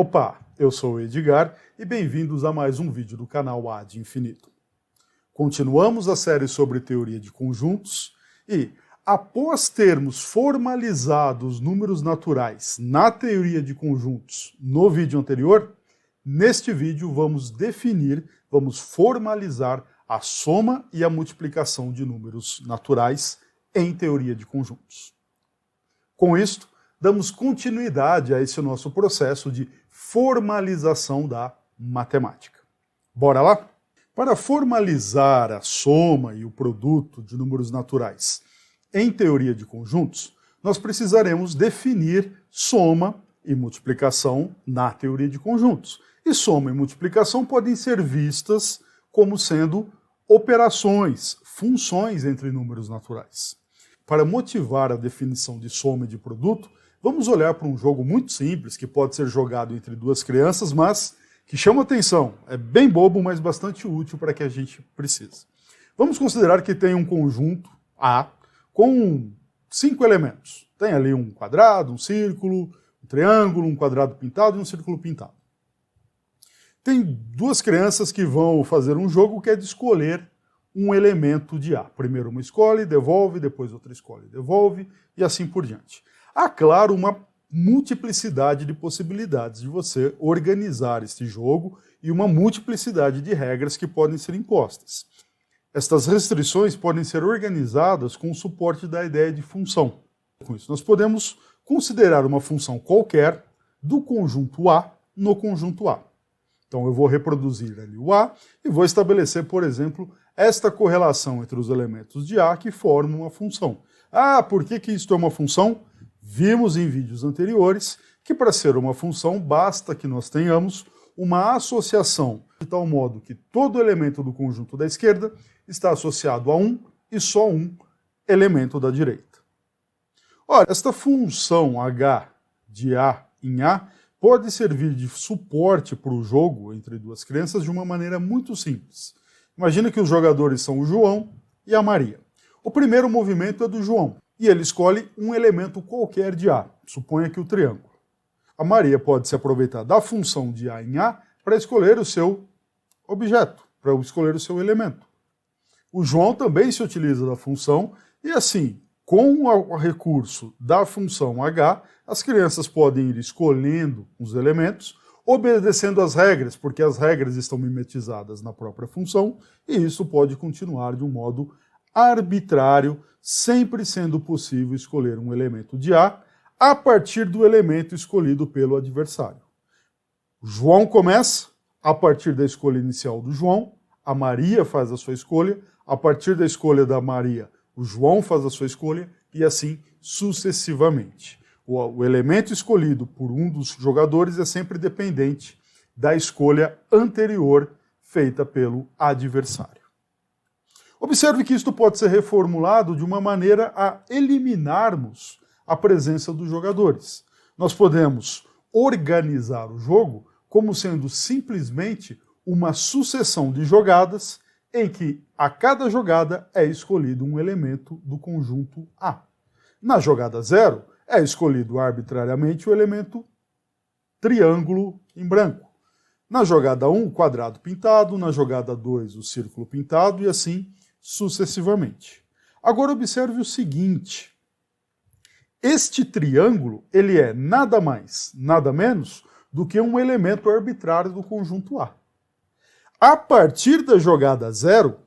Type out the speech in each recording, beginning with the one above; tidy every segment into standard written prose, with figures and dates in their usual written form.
Opa, eu sou o Edgar e bem-vindos a mais um vídeo do canal Ad Infinito. Continuamos a série sobre teoria de conjuntos e, após termos formalizado os números naturais na teoria de conjuntos no vídeo anterior, neste vídeo vamos formalizar a soma e a multiplicação de números naturais em teoria de conjuntos. Com isto, damos continuidade a esse nosso processo de formalização da matemática. Bora lá? Para formalizar a soma e o produto de números naturais em teoria de conjuntos, nós precisaremos definir soma e multiplicação na teoria de conjuntos. E soma e multiplicação podem ser vistas como sendo operações, funções entre números naturais. Para motivar a definição de soma e de produto, vamos olhar para um jogo muito simples, que pode ser jogado entre duas crianças, mas que chama atenção. É bem bobo, mas bastante útil para que a gente precise. Vamos considerar que tem um conjunto A com 5 elementos. Tem ali um quadrado, um círculo, um triângulo, um quadrado pintado e um círculo pintado. Tem duas crianças que vão fazer um jogo que é de escolher um elemento de A. Primeiro uma escolhe, devolve, depois outra escolhe, devolve e assim por diante. Há, claro, uma multiplicidade de possibilidades de você organizar este jogo e uma multiplicidade de regras que podem ser impostas. Estas restrições podem ser organizadas com o suporte da ideia de função. Com isso, nós podemos considerar uma função qualquer do conjunto A no conjunto A. Então eu vou reproduzir ali o A e vou estabelecer, por exemplo, esta correlação entre os elementos de A que formam uma função. Ah, por que isto é uma função? Vimos em vídeos anteriores que para ser uma função basta que nós tenhamos uma associação de tal modo que todo elemento do conjunto da esquerda está associado a um e só um elemento da direita. Ora, esta função h de A em A pode servir de suporte para o jogo entre duas crianças de uma maneira muito simples. Imagina que os jogadores são o João e a Maria. O primeiro movimento é do João. E ele escolhe um elemento qualquer de A, suponha que o triângulo. A Maria pode se aproveitar da função de A em A para escolher o seu objeto, para escolher o seu elemento. O João também se utiliza da função e assim, com o recurso da função H, as crianças podem ir escolhendo os elementos, obedecendo às regras, porque as regras estão mimetizadas na própria função, e isso pode continuar de um modo arbitrário, sempre sendo possível escolher um elemento de A a partir do elemento escolhido pelo adversário. O João começa, a partir da escolha inicial do João, a Maria faz a sua escolha, a partir da escolha da Maria, o João faz a sua escolha e assim sucessivamente. O elemento escolhido por um dos jogadores é sempre dependente da escolha anterior feita pelo adversário. Observe que isto pode ser reformulado de uma maneira a eliminarmos a presença dos jogadores. Nós podemos organizar o jogo como sendo simplesmente uma sucessão de jogadas em que a cada jogada é escolhido um elemento do conjunto A. Na jogada 0, é escolhido arbitrariamente o elemento triângulo em branco. Na jogada 1, o quadrado pintado, na jogada 2, o círculo pintado e assim sucessivamente. Agora observe o seguinte, este triângulo ele é nada mais, nada menos do que um elemento arbitrário do conjunto A. A partir da jogada 0,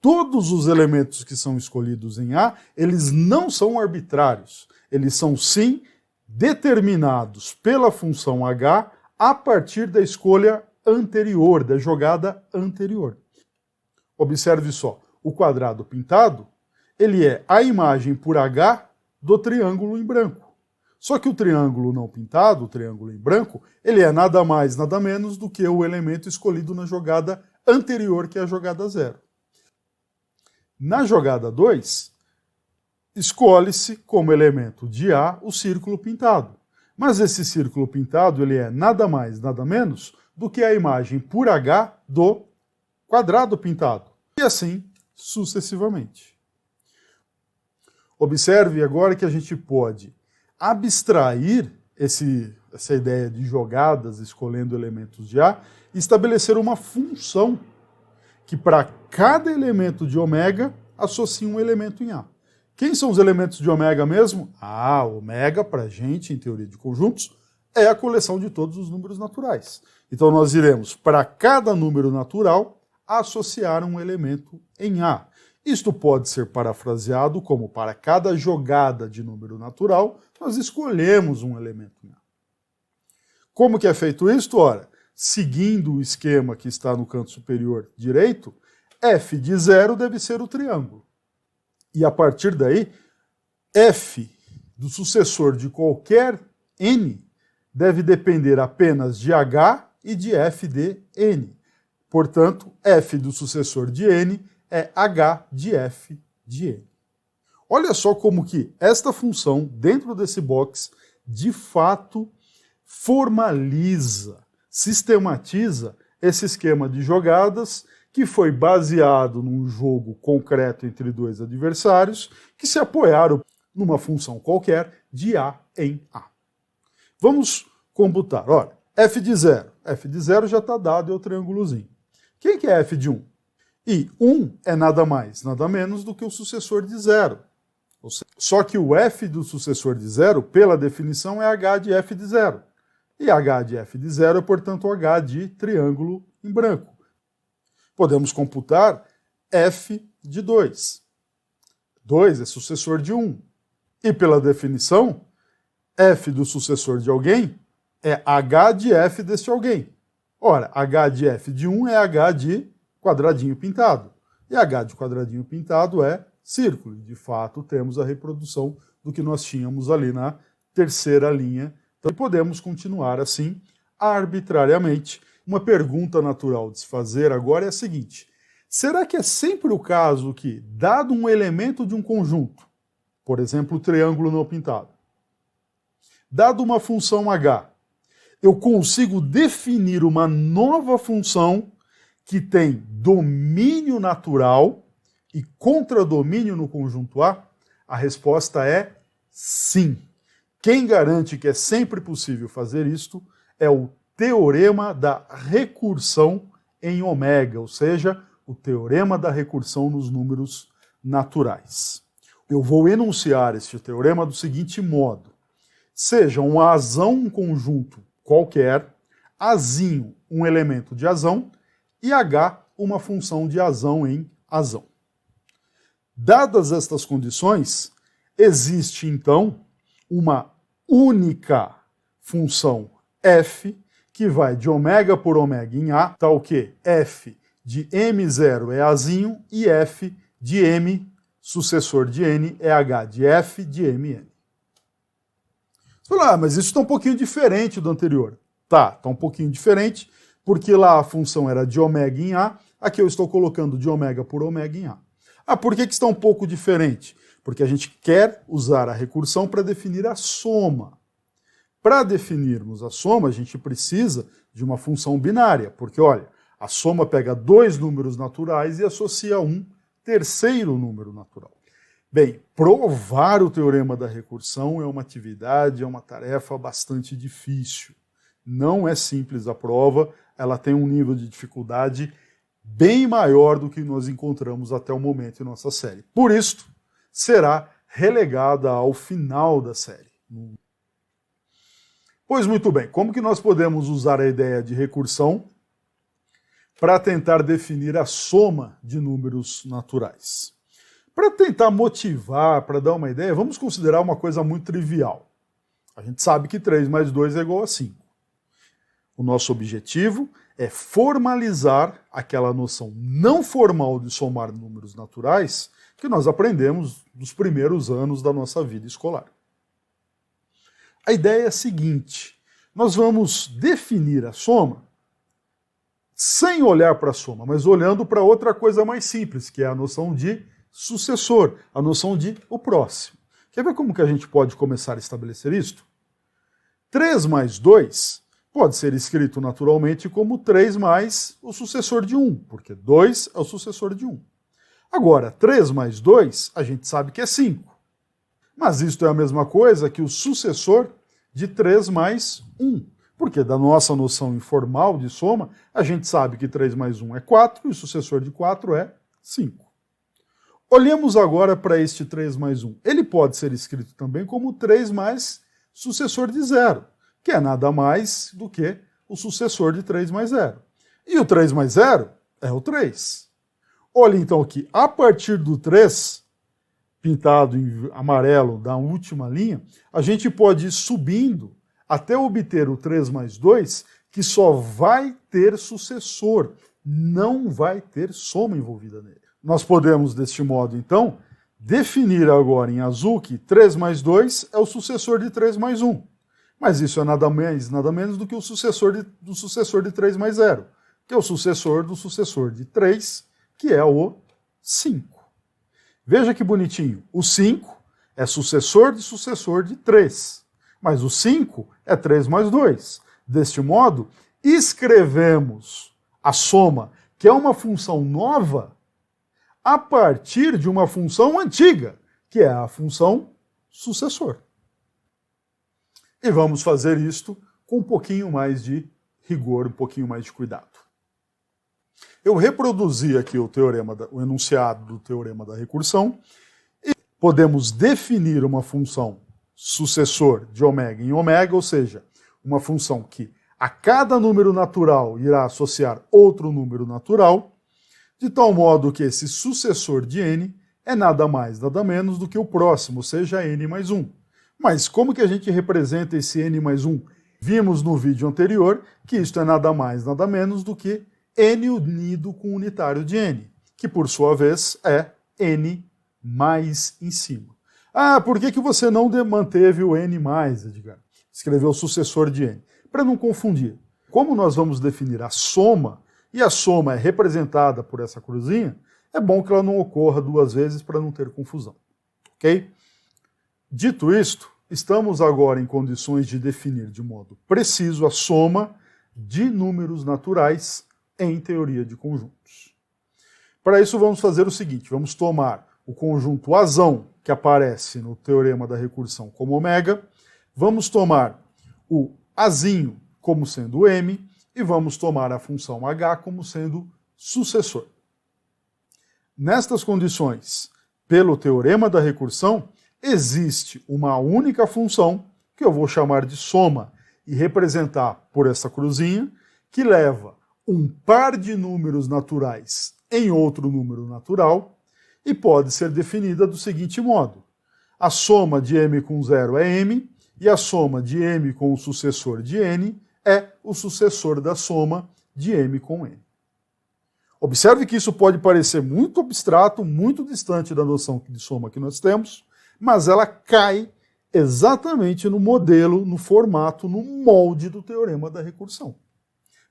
todos os elementos que são escolhidos em A, eles não são arbitrários, eles são sim determinados pela função H a partir da escolha anterior, da jogada anterior. Observe só, o quadrado pintado, ele é a imagem por H do triângulo em branco. Só que o triângulo não pintado, o triângulo em branco, ele é nada mais, nada menos do que o elemento escolhido na jogada anterior, que é a jogada 0. Na jogada 2, escolhe-se como elemento de A o círculo pintado. Mas esse círculo pintado ele é nada mais, nada menos do que a imagem por H do quadrado pintado. E assim sucessivamente. Observe agora que a gente pode abstrair essa ideia de jogadas escolhendo elementos de A e estabelecer uma função que para cada elemento de ômega associa um elemento em A. Quem são os elementos de ômega mesmo? Ômega, para a gente, em teoria de conjuntos, é a coleção de todos os números naturais. Então nós iremos, para cada número natural, associar um elemento em A. Isto pode ser parafraseado como, para cada jogada de número natural, nós escolhemos um elemento em A. Como que é feito isto? Ora, seguindo o esquema que está no canto superior direito, f de 0 deve ser o triângulo. E a partir daí, f do sucessor de qualquer n deve depender apenas de h e de f de n. Portanto, f do sucessor de n é h de f de n. Olha só como que esta função, dentro desse box, de fato formaliza, sistematiza esse esquema de jogadas que foi baseado num jogo concreto entre dois adversários que se apoiaram numa função qualquer de A em A. Vamos computar. Olha, f de 0. F de 0 já está dado, é o triângulozinho. Quem que é f de 1? E 1 é nada mais, nada menos do que o sucessor de 0. Só que o f do sucessor de 0, pela definição, é h de f de 0. E h de f de 0 é, portanto, h de triângulo em branco. Podemos computar f de 2. 2 é sucessor de 1. E pela definição, f do sucessor de alguém é h de f deste alguém. Ora, h de f de 1 é h de quadradinho pintado. E h de quadradinho pintado é círculo. De fato, temos a reprodução do que nós tínhamos ali na terceira linha. Então, podemos continuar assim, arbitrariamente. Uma pergunta natural de se fazer agora é a seguinte: será que é sempre o caso que, dado um elemento de um conjunto, por exemplo, o triângulo não pintado, dado uma função h, eu consigo definir uma nova função que tem domínio natural e contradomínio no conjunto A? A resposta é sim. Quem garante que é sempre possível fazer isto é o teorema da recursão em ômega, ou seja, o teorema da recursão nos números naturais. Eu vou enunciar este teorema do seguinte modo: seja um azão um conjunto qualquer, azinho um elemento de azão e h uma função de azão em azão. Dadas estas condições, existe então uma única função f que vai de ômega por ômega em A, tal que f de m0 é azinho e f de m, sucessor de n, é h de f de mn. Você fala, mas isso está um pouquinho diferente do anterior. Tá um pouquinho diferente, porque lá a função era de ômega em A, aqui eu estou colocando de ômega por ômega em A. Por que está um pouco diferente? Porque a gente quer usar a recursão para definir a soma. Para definirmos a soma, a gente precisa de uma função binária, porque, olha, a soma pega dois números naturais e associa um terceiro número natural. Bem, provar o teorema da recursão é uma atividade, é uma tarefa bastante difícil. Não é simples a prova, ela tem um nível de dificuldade bem maior do que nós encontramos até o momento em nossa série. Por isso, será relegada ao final da série. Pois muito bem, como que nós podemos usar a ideia de recursão para tentar definir a soma de números naturais? Para tentar motivar, para dar uma ideia, vamos considerar uma coisa muito trivial. A gente sabe que 3 mais 2 é igual a 5. O nosso objetivo é formalizar aquela noção não formal de somar números naturais que nós aprendemos nos primeiros anos da nossa vida escolar. A ideia é a seguinte: nós vamos definir a soma sem olhar para a soma, mas olhando para outra coisa mais simples, que é a noção de sucessor, a noção de o próximo. Quer ver como que a gente pode começar a estabelecer isto? 3 mais 2 pode ser escrito naturalmente como 3 mais o sucessor de 1, porque 2 é o sucessor de 1. Agora, 3 mais 2, a gente sabe que é 5. Mas isto é a mesma coisa que o sucessor de 3 mais 1. Porque da nossa noção informal de soma, a gente sabe que 3 mais 1 é 4 e o sucessor de 4 é 5. Olhemos agora para este 3 mais 1. Ele pode ser escrito também como 3 mais sucessor de 0, que é nada mais do que o sucessor de 3 mais 0. E o 3 mais 0 é o 3. Olha então que a partir do 3, pintado em amarelo da última linha, a gente pode ir subindo até obter o 3 mais 2, que só vai ter sucessor, não vai ter soma envolvida nele. Nós podemos, deste modo, então, definir agora em azul que 3 mais 2 é o sucessor de 3 mais 1. Mas isso é nada mais, nada menos do que o sucessor do sucessor de 3 mais 0, que é o sucessor do sucessor de 3, que é o 5. Veja que bonitinho. O 5 é sucessor de 3. Mas o 5 é 3 mais 2. Deste modo, escrevemos a soma, que é uma função nova, a partir de uma função antiga, que é a função sucessor. E vamos fazer isto com um pouquinho mais de rigor, um pouquinho mais de cuidado. Eu reproduzi aqui o enunciado do teorema da recursão e podemos definir uma função sucessor de ômega em ômega, ou seja, uma função que a cada número natural irá associar outro número natural, de tal modo que esse sucessor de n é nada mais, nada menos do que o próximo, ou seja, n mais 1. Mas como que a gente representa esse n mais 1? Vimos no vídeo anterior que isto é nada mais, nada menos do que n unido com o unitário de n, que por sua vez é n mais em cima. Ah, por que você não manteve o n mais, Edgar? Escreveu o sucessor de n. Para não confundir. Como nós vamos definir a soma, e a soma é representada por essa cruzinha, é bom que ela não ocorra duas vezes para não ter confusão. Ok? Dito isto, estamos agora em condições de definir de modo preciso a soma de números naturais em teoria de conjuntos. Para isso vamos fazer o seguinte, vamos tomar o conjunto azão, que aparece no teorema da recursão como ômega, vamos tomar o azinho como sendo m, e vamos tomar a função h como sendo sucessor. Nestas condições, pelo teorema da recursão, existe uma única função, que eu vou chamar de soma, e representar por essa cruzinha, que leva um par de números naturais em outro número natural, e pode ser definida do seguinte modo. A soma de m com 0 é m, e a soma de m com o sucessor de n é o sucessor da soma de m com n. Observe que isso pode parecer muito abstrato, muito distante da noção de soma que nós temos, mas ela cai exatamente no modelo, no formato, no molde do teorema da recursão.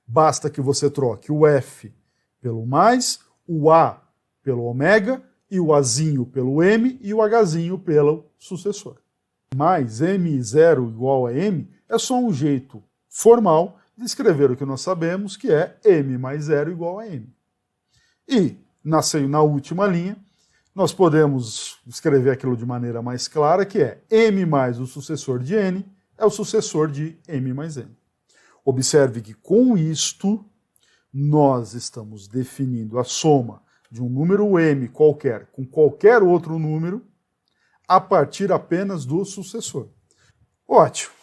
Basta que você troque o f pelo mais, o a pelo ômega, e o azinho pelo m e o hzinho pelo sucessor. Mais m0 igual a m é só um jeito formal de escrever o que nós sabemos, que é m mais 0 igual a m. E, na última linha, nós podemos escrever aquilo de maneira mais clara, que é m mais o sucessor de n é o sucessor de m mais n. Observe que com isto, nós estamos definindo a soma de um número m qualquer com qualquer outro número a partir apenas do sucessor. Ótimo!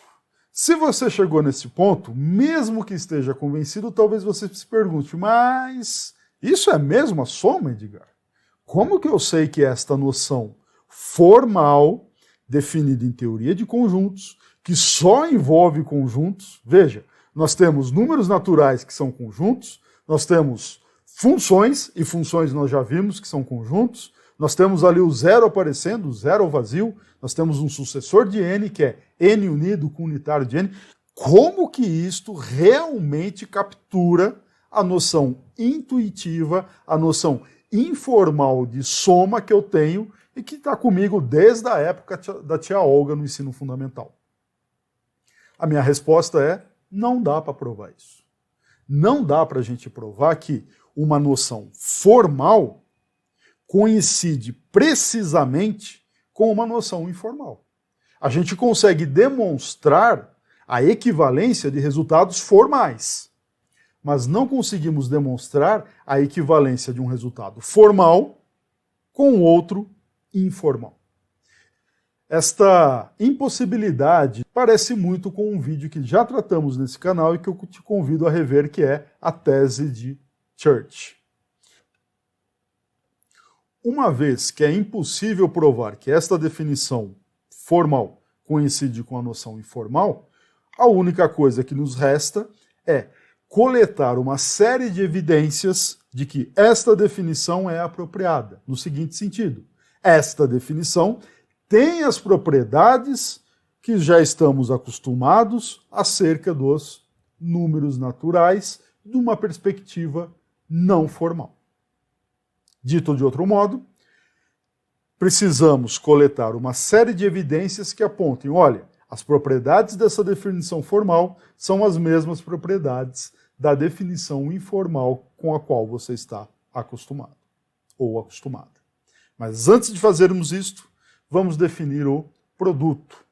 Se você chegou nesse ponto, mesmo que esteja convencido, talvez você se pergunte, mas isso é mesmo a soma, Edgar? Como que eu sei que esta noção formal, definida em teoria de conjuntos, que só envolve conjuntos, veja, nós temos números naturais que são conjuntos, nós temos funções, e funções nós já vimos que são conjuntos, nós temos ali o zero aparecendo, o zero ao vazio, nós temos um sucessor de n, que é n unido com unitário de n. Como que isto realmente captura a noção intuitiva, a noção informal de soma que eu tenho e que está comigo desde a época da tia Olga no ensino fundamental? A minha resposta é, não dá para provar isso. Não dá para a gente provar que uma noção formal coincide precisamente com uma noção informal. A gente consegue demonstrar a equivalência de resultados formais, mas não conseguimos demonstrar a equivalência de um resultado formal com outro informal. Esta impossibilidade parece muito com um vídeo que já tratamos nesse canal e que eu te convido a rever, que é a tese de Church. Uma vez que é impossível provar que esta definição formal coincide com a noção informal, a única coisa que nos resta é coletar uma série de evidências de que esta definição é apropriada, no seguinte sentido: esta definição tem as propriedades que já estamos acostumados acerca dos números naturais de uma perspectiva não formal. Dito de outro modo, precisamos coletar uma série de evidências que apontem, olha, as propriedades dessa definição formal são as mesmas propriedades da definição informal com a qual você está acostumado ou acostumada. Mas antes de fazermos isto, vamos definir o produto.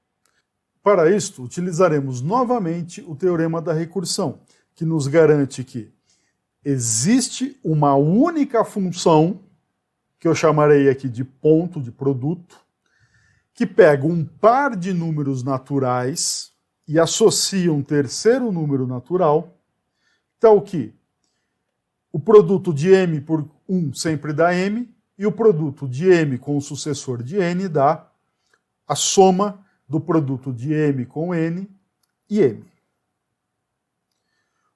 Para isto, utilizaremos novamente o teorema da recursão, que nos garante que existe uma única função, que eu chamarei aqui de ponto de produto, que pega um par de números naturais e associa um terceiro número natural, tal que o produto de m por 1 sempre dá m, e o produto de m com o sucessor de n dá a soma do produto de m com n e m.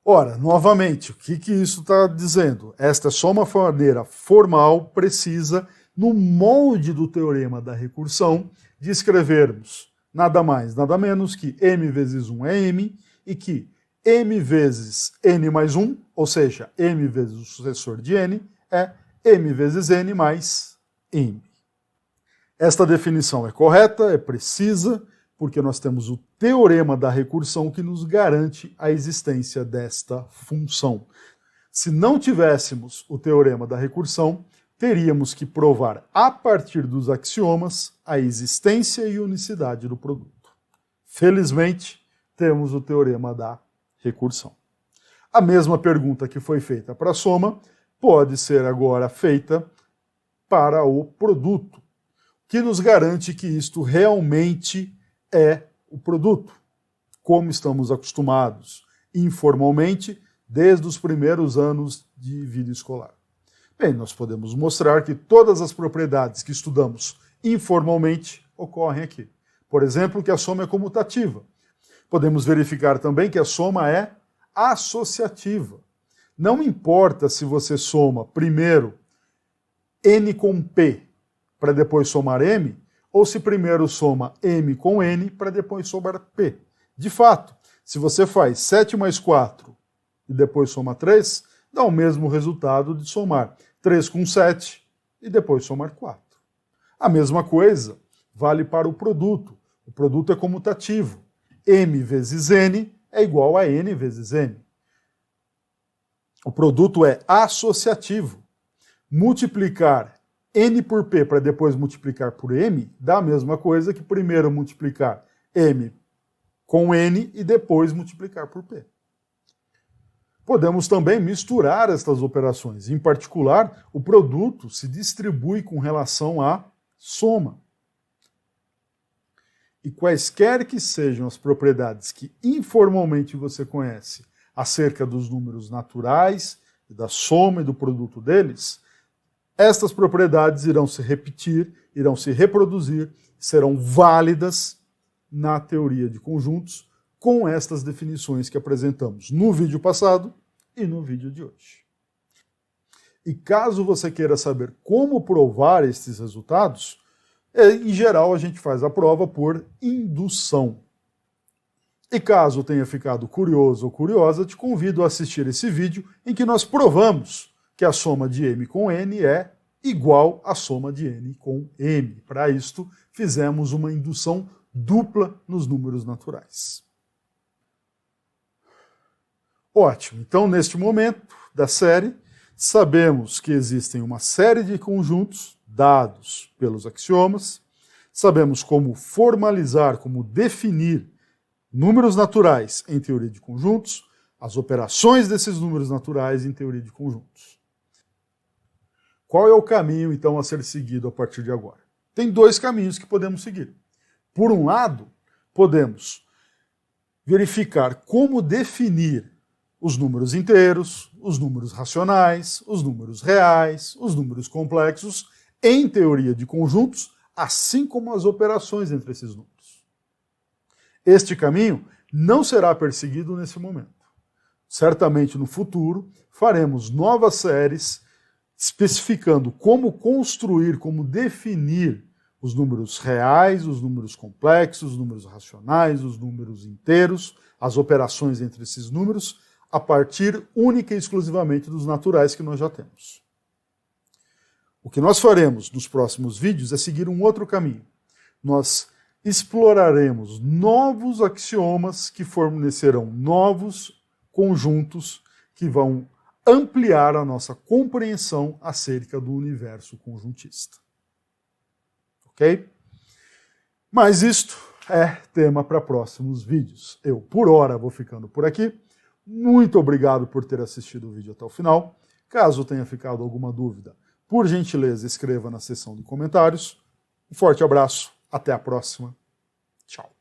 Ora, novamente, o que isso está dizendo? Esta soma maneira formal precisa, no molde do teorema da recursão, de escrevermos nada mais, nada menos que m vezes 1 é m, e que m vezes n mais 1, ou seja, m vezes o sucessor de n, é m vezes n mais m. Esta definição é correta, é precisa, porque nós temos o teorema da recursão que nos garante a existência desta função. Se não tivéssemos o teorema da recursão, teríamos que provar, a partir dos axiomas, a existência e unicidade do produto. Felizmente, temos o teorema da recursão. A mesma pergunta que foi feita para a soma pode ser agora feita para o produto, que nos garante que isto realmente é o produto, como estamos acostumados informalmente desde os primeiros anos de vida escolar. Bem, nós podemos mostrar que todas as propriedades que estudamos informalmente ocorrem aqui. Por exemplo, que a soma é comutativa. Podemos verificar também que a soma é associativa. Não importa se você soma primeiro n com p para depois somar m, ou se primeiro soma m com n para depois somar p. De fato, se você faz 7 mais 4 e depois soma 3, dá o mesmo resultado de somar 3 com 7 e depois somar 4. A mesma coisa vale para o produto. O produto é comutativo. M vezes n é igual a n vezes n. O produto é associativo. Multiplicar n por p para depois multiplicar por m dá a mesma coisa que primeiro multiplicar m com n e depois multiplicar por p. Podemos também misturar estas operações. Em particular, o produto se distribui com relação à soma. E quaisquer que sejam as propriedades que informalmente você conhece acerca dos números naturais, da soma e do produto deles, estas propriedades irão se repetir, irão se reproduzir, serão válidas na teoria de conjuntos com estas definições que apresentamos no vídeo passado e no vídeo de hoje. E caso você queira saber como provar estes resultados, em geral a gente faz a prova por indução. E caso tenha ficado curioso ou curiosa, te convido a assistir esse vídeo em que nós provamos que a soma de m com n é igual à soma de n com m. Para isto, fizemos uma indução dupla nos números naturais. Ótimo, então neste momento da série, sabemos que existem uma série de conjuntos dados pelos axiomas, sabemos como formalizar, como definir números naturais em teoria de conjuntos, as operações desses números naturais em teoria de conjuntos. Qual é o caminho, então, a ser seguido a partir de agora? Tem dois caminhos que podemos seguir. Por um lado, podemos verificar como definir os números inteiros, os números racionais, os números reais, os números complexos em teoria de conjuntos, assim como as operações entre esses números. Este caminho não será perseguido nesse momento. Certamente no futuro faremos novas séries especificando como construir, como definir os números reais, os números complexos, os números racionais, os números inteiros, as operações entre esses números, a partir única e exclusivamente dos naturais que nós já temos. O que nós faremos nos próximos vídeos é seguir um outro caminho. Nós exploraremos novos axiomas que fornecerão novos conjuntos que vão ampliar a nossa compreensão acerca do universo conjuntista. Ok? Mas isto é tema para próximos vídeos. Eu, por hora, vou ficando por aqui. Muito obrigado por ter assistido o vídeo até o final. Caso tenha ficado alguma dúvida, por gentileza, escreva na seção de comentários. Um forte abraço, até a próxima. Tchau.